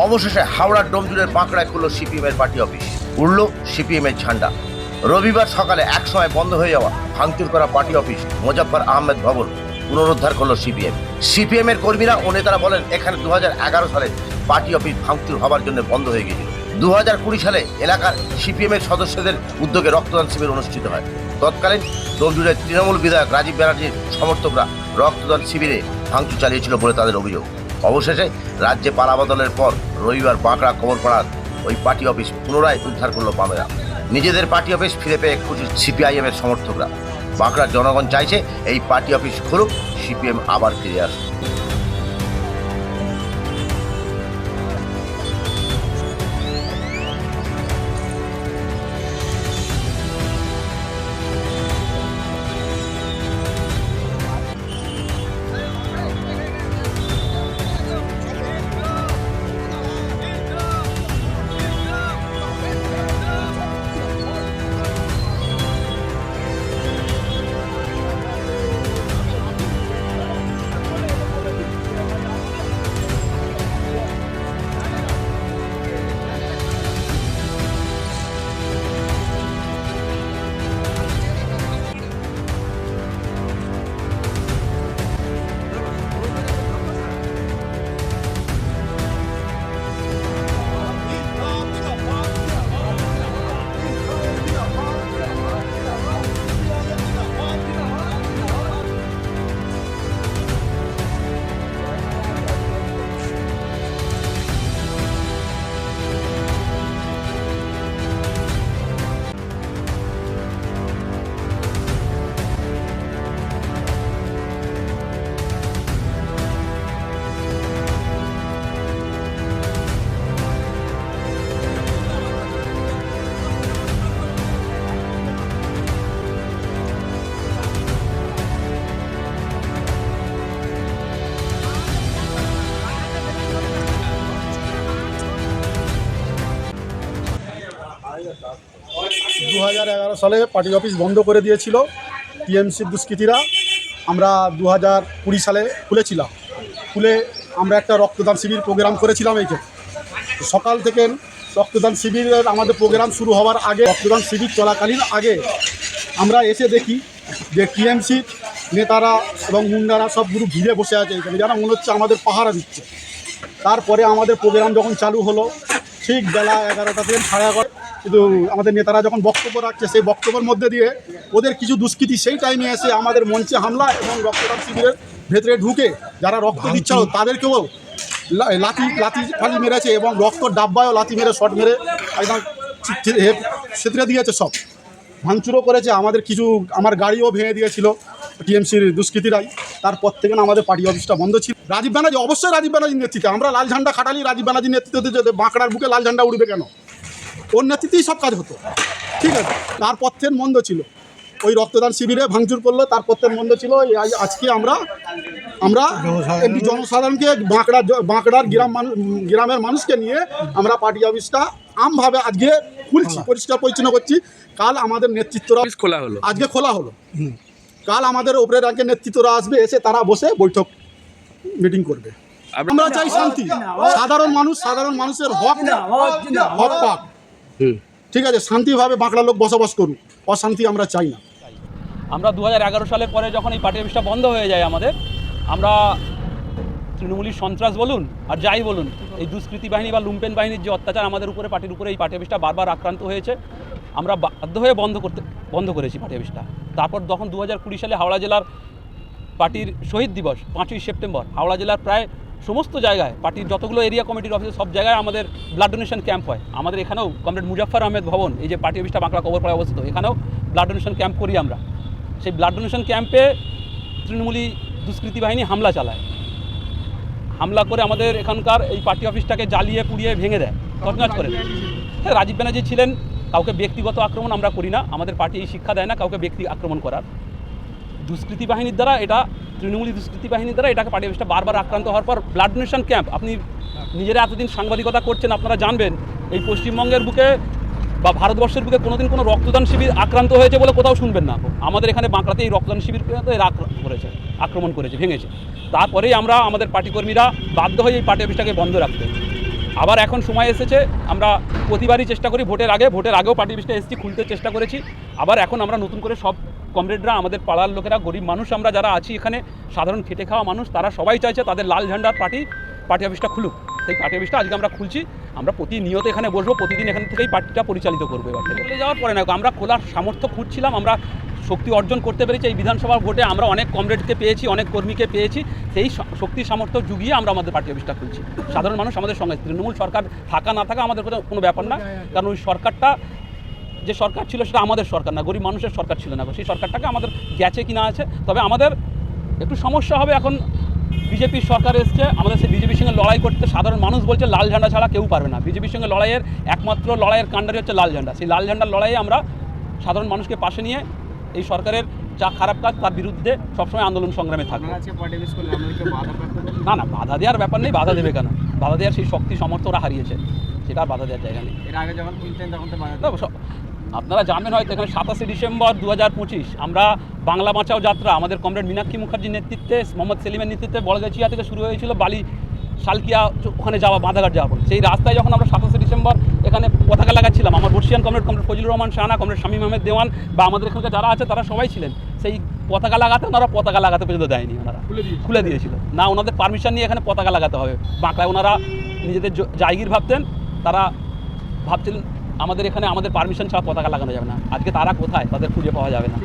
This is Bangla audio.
অবশেষে হাওড়ার ডোমজুড়ের বাঁকড়ায় খুলল সিপিএমের পার্টি অফিস, উড়ল সিপিএমের ঝান্ডা। রবিবার সকালে একসময় বন্ধ হয়ে যাওয়া ভাঙচুর করা পার্টি অফিস মোজাফফর আহমেদ ভবন পুনরুদ্ধার করল সিপিএম এর কর্মীরা ও নেতারা বলেন, এখানে 2011 সালে পার্টি অফিস ভাঙচুর হওয়ার জন্য বন্ধ হয়ে গিয়েছিল। 2020 সালে এলাকার সিপিএম এর সদস্যদের উদ্যোগে রক্তদান শিবির অনুষ্ঠিত হয়। তৎকালীন ডোমজুড়ের তৃণমূল বিধায়ক রাজীব ব্যানার্জির সমর্থকরা রক্তদান শিবিরে ভাঙচুর চালিয়েছিল বলে তাদের অভিযোগ। অবশেষে রাজ্যে পালাবদলের পর রবিবার বাঁকড়া কবরপাড়ার ওই পার্টি অফিস পুনরায় উদ্ধার করল বামেরা। নিজেদের পার্টি অফিস ফিরে পেয়ে খুশি সিপিআইএম এর সমর্থকরা। বাঁকড়ার জনগণ চাইছে এই পার্টি অফিস খুলুক, সিপিএম আবার ফিরে আসুক। 2011 সালে পার্টি অফিস বন্ধ করে দিয়েছিল টিএমসির দুষ্কৃতীরা। আমরা 2020 সালে খুলেছিলাম। খুলে আমরা একটা রক্তদান শিবির প্রোগ্রাম করেছিলাম। এইখানে সকাল থেকে রক্তদান শিবিরের আমাদের প্রোগ্রাম শুরু হওয়ার আগে, রক্তদান শিবির চলাকালীন আগে আমরা এসে দেখি যে টিএমসির নেতারা এবং মুন্ডারা সব গ্রুপ ঘিরে বসে আছে এখানে, যারা মনে হচ্ছে আমাদের পাহারা দিচ্ছে। তারপরে আমাদের প্রোগ্রাম যখন চালু হলো, ঠিক বেলা 11টা থেকে 11:30, কিন্তু আমাদের নেতারা যখন বক্তব্য রাখছে, সেই বক্তব্যের মধ্যে দিয়ে ওদের কিছু দুষ্কৃতী সেই টাইমে এসে আমাদের মঞ্চে হামলা এবং রক্তদান শিবিরের ভেতরে ঢুকে যারা রক্ত দিচ্ছিল তাদেরকেও লাথি ফালি মেরেছে এবং রক্ত ডাব্বায়ও লাথি মেরে শট মেরে একদম সেতরে দিয়েছে। সব ভাঙচুরও করেছে। আমার গাড়িও ভেঙে দিয়েছিল টিএমসির দুষ্কৃতীরাই। তারপর থেকে আমাদের পার্টি অফিসটা বন্ধ ছিল। রাজীব ব্যানার্জি, অবশ্যই রাজীব ব্যানার্জির নেতৃত্বে আমরা লাল ঝান্ডা খাটালি। রাজীব ব্যানার্জির নেতৃত্বে বাঁকড়ার বুকে লাল ঝান্ডা উড়বে কেন? ওর নেতৃত্বেই সব কাজ হতো। ঠিক আছে, তারপর থেকে বন্ধ ছিল। ওই রক্তদান শিবিরে ভাঙচুর করলো, তারপর থেকে বন্ধ ছিল। আজকে আমরা এমনি জনসাধারণকে বাঁকড়ার গ্রামের মানুষকে নিয়ে আমরা পার্টি অফিসটা আমভাবে আজকে খুলছি, পরিষ্কার পরিচ্ছন্ন করছি। কাল আমাদের নেতৃত্বরা খোলা হলো, আজকে খোলা হলো। কাল আমাদের ওপরের র্যাঙ্কের নেতৃত্বরা আসবে, এসে তারা বসে বৈঠক মিটিং করবে। আমরা চাই শান্তি। সাধারণ মানুষের হক পাক। ঠিক আছে, শান্তিভাবে বাঁকড়া লোক বসবাস করুক, অশান্তি আমরা চাই না। আমরা 2011 সালের পরে যখন এই পার্টি অফিসটা বন্ধ হয়ে যায় আমরা তৃণমূলী সন্ত্রাস বলুন আর যাই বলুন, এই দুষ্কৃতী বাহিনী বা লুম্পেন বাহিনীর যে অত্যাচার আমাদের উপরে, পার্টির উপরে, এই পার্টি অফিসটা বারবার আক্রান্ত হয়েছে। আমরা বাধ্য হয়ে বন্ধ করেছি পার্টি অফিসটা। তারপর যখন 2020 সালে হাওড়া জেলার পার্টির শহীদ দিবস 5ই সেপ্টেম্বর, হাওড়া জেলার প্রায় সমস্ত জায়গায় পার্টির যতগুলো এরিয়া কমিটির অফিসে সব জায়গায় আমাদের ব্লাড ডোনেশন ক্যাম্প হয়। আমাদের এখানেও কমরেড মুজাফফর আহমেদ ভবন, এই যে পার্টি অফিসটা বাঁকড়া কবরপাড়ায় অবস্থিত, এখানেও ব্লাড ডোনেশন ক্যাম্প করি আমরা। সেই ব্লাড ডোনেশন ক্যাম্পে তৃণমূলী দুষ্কৃতী বাহিনী হামলা করে আমাদের এখানকার এই পার্টি অফিসটাকে জ্বালিয়ে পুড়িয়ে ভেঙে দেয়, তছনছ করে দেয়। রাজীব ব্যানার্জি ছিলেন, কাউকে ব্যক্তিগত আক্রমণ আমরা করি না। আমাদের পার্টি এই শিক্ষা দেয় না কাউকে ব্যক্তি আক্রমণ করার। দুষ্কৃতী বাহিনীর দ্বারা তৃণমূলী দুষ্কৃতী বাহিনীর দ্বারা এটাকে পার্টি অফিসটা বারবার আক্রান্ত হওয়ার পর ব্লাড ডোনেশন ক্যাম্প, আপনি নিজেরা এতদিন সাংবাদিকতা করছেন, আপনারা জানবেন এই পশ্চিমবঙ্গের বুকে বা ভারতবর্ষের বুকে কোনোদিন কোনো রক্তদান শিবির আক্রান্ত হয়েছে বলে কোথাও শুনবেন না। আমাদের এখানে বাঁকড়াতে এই রক্তদান শিবির আক্রমণ করেছে, ভেঙেছে। তারপরেই আমরা আমাদের পার্টি কর্মীরা বাধ্য হয়ে এই পার্টি অফিসটাকে বন্ধ রাখতে। আবার এখন সময় এসেছে, আমরা প্রতিবারই চেষ্টা করি ভোটের আগেও পার্টি অফিসটা এসেছি, খুলতে চেষ্টা করেছি। আবার এখন আমরা নতুন করে সব কমরেডরা, আমাদের পাড়ার লোকেরা, গরিব মানুষ আমরা যারা আছি এখানে, সাধারণ খেটে খাওয়া মানুষ, তারা সবাই চাইছে তাদের লাল ঝান্ডার পার্টি অফিসটা খুলুক। সেই পার্টি অফিসটা আজকে আমরা খুলছি। আমরা প্রতিনিয়ত এখানে বসবো, প্রতিদিন এখান থেকেই পার্টিটা পরিচালিত করবো। এবার থেকে চলে যাওয়ার পরে না, আমরা খোলার সামর্থ্য খুঁজছিলাম, আমরা শক্তি অর্জন করতে পেরেছি। এই বিধানসভার ভোটে আমরা অনেক কমরেডকে পেয়েছি, অনেক কর্মীকে পেয়েছি। সেই শক্তি সামর্থ্য জুগিয়ে আমরা আমাদের পার্টি অফিসটা খুলছি। সাধারণ মানুষ আমাদের সঙ্গে, তৃণমূল সরকার থাকা না থাকা আমাদের কোনো ব্যাপার না, কারণ ওই সরকারটা যে সরকার ছিল সেটা আমাদের সরকার না, গরিব মানুষের সরকার ছিল না। সেই সরকারটাকে আমাদের গেছে কি না আছে, তবে আমাদের একটু সমস্যা হবে। এখন বিজেপির সরকার এসছে, আমাদের সেই বিজেপির সঙ্গে লড়াই করতে সাধারণ মানুষ বলছে লাল ঝান্ডা ছাড়া কেউ পারবে না। বিজেপির সঙ্গে লড়াইয়ের একমাত্র লড়াইয়ের কাণ্ডারি হচ্ছে লাল ঝান্ডা। সেই লাল ঝান্ডার লড়াইয়ে আমরা সাধারণ মানুষকে পাশে নিয়ে এই সরকারের যা খারাপ কাজ তার বিরুদ্ধে সবসময় আন্দোলন সংগ্রামে থাকবে। না, বাধা দেওয়ার ব্যাপার নেই, বাধা দেবে কেন? বাধা দেওয়ার সেই শক্তি সামর্থ্য ওরা হারিয়েছে, সেটা আর বাধা দেওয়ার জায়গা নেই। এর আগে যখন খুলতেন তখন তো আপনারা জানেন হয়তো, এখানে 27শে ডিসেম্বর 2025 আমরা বাংলা বাঁচাও যাত্রা আমাদের কমরেড মীনাক্ষী মুখার্জির নেতৃত্বে, মোহাম্মদ সেলিমের নেতৃত্বে বড়গাছিয়া থেকে শুরু হয়েছিল বালি শালকিয়া ওখানে যাওয়া, বাঁধাঘাট যাওয়া পর্যন্ত। সেই রাস্তায় যখন আমরা 27শে ডিসেম্বর এখানে পতাকা লাগাচ্ছিলাম, আমার বর্ষিয়ান কমরেড ফজলুর রহমান শাহানা, কমরেড শামীম আহমেদ দেওয়ান বা আমাদের এখানকার যারা আছে তারা সবাই ছিলেন। সেই পতাকা লাগাতে ওনারা পতাকা লাগাতে পর্যন্ত দেয়নি, ওনারা খুলে দিয়েছিল। না, ওনাদের পারমিশন নিয়ে এখানে পতাকা লাগাতে হবে। বাঁকড়ায় ওনারা নিজেদের জায়গির ভাবতেন, তারা ভাবছিলেন আমাদের এখানে আমাদের পারমিশন ছাড়া পতাকা লাগানো যাবে না। আজকে তারা কোথায়, তাদের খুঁজে পাওয়া যাবে না।